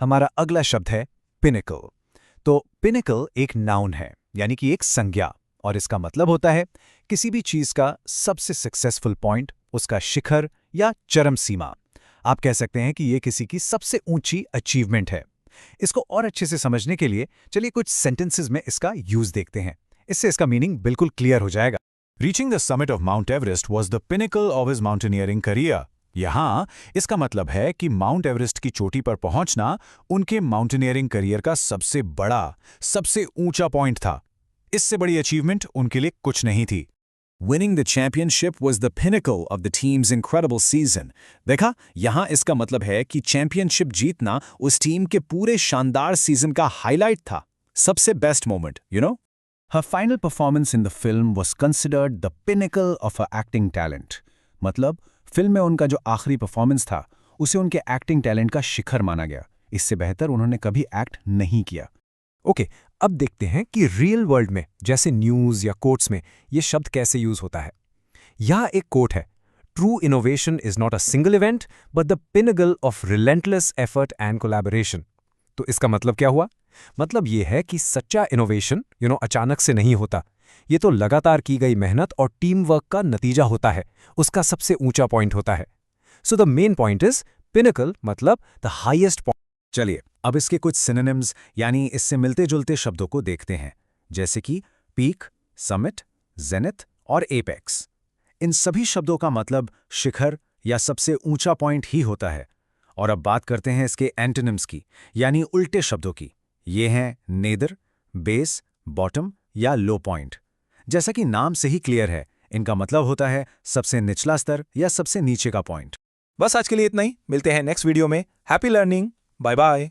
हमारा अगला शब्द है पिनिकल। तो पिनिकल एक नाउन है, यानी कि एक संज्ञा, और इसका मतलब होता है किसी भी चीज का सबसे सक्सेसफुल पॉइंट, उसका शिखर या चरम सीमा। आप कह सकते हैं कि ये किसी की सबसे ऊंची अचीवमेंट है। इसको और अच्छे से समझने के लिए चलिए कुछ सेंटेंसेस में इसका यूज देखते हैं। इससे इसका मीनिंग बिल्कुल क्लियर हो जाएगा। Reaching the summit of Mount Everest was the pinnacle of his mountaineering career. यहाँ इसका मतलब है कि माउंट एवरेस्ट की चोटी पर पहुंचना उनके माउंटेनियरिंग करियर का सबसे बड़ा, सबसे ऊंचा पॉइंट था। इससे बड़ी अचीवमेंट उनके लिए कुछ नहीं थी। Winning the championship was the pinnacle of the team's incredible season. देखा, यहाँ इसका मतलब है कि चैंपियनशिप जीतना उस टीम के पूरे शानदार सीजन का हाईलाइट था, सबसे best moment, Her final performance in the film was considered the pinnacle of her acting talent. मतलब फिल्म में उनका जो आखिरी परफॉर्मेंस था उसे उनके एक्टिंग टैलेंट का शिखर माना गया। इससे बेहतर उन्होंने कभी एक्ट नहीं किया। ओके, अब देखते हैं कि रियल वर्ल्ड में जैसे न्यूज़ या कोट्स में ये शब्द कैसे यूज होता है। यहाँ एक कोट है, true innovation is not a single event but the pinnacle of relentless effort and collaboration. तो इसका मतलब क्या हुआ? मतलब ये है कि सच्चा इनोवेशन अचानक से नहीं होता। ये तो लगातार की गई मेहनत और टीम वर्क का नतीजा होता है, उसका सबसे ऊंचा पॉइंट होता है। So the main point is pinnacle, मतलब द हाईएस्ट पॉइंट। चलिए अब इसके कुछ सिनोनिम्स यानी इससे मिलते जुलते शब्दों को देखते हैं, जैसे कि पीक, समिट, जेनिथ और एपेक्स। इन सभी शब्दों का मतलब शिखर या सबसे ऊंचा पॉइंट ही होता है। और अब बात करते हैं इसके एंटोनिम्स की, यानी उल्टे शब्दों की। ये हैं नेदर, बेस, बॉटम या लो पॉइंट। जैसा कि नाम से ही क्लियर है, इनका मतलब होता है सबसे निचला स्तर या सबसे नीचे का पॉइंट। बस आज के लिए इतना ही, मिलते हैं नेक्स्ट वीडियो में। Happy learning, bye bye.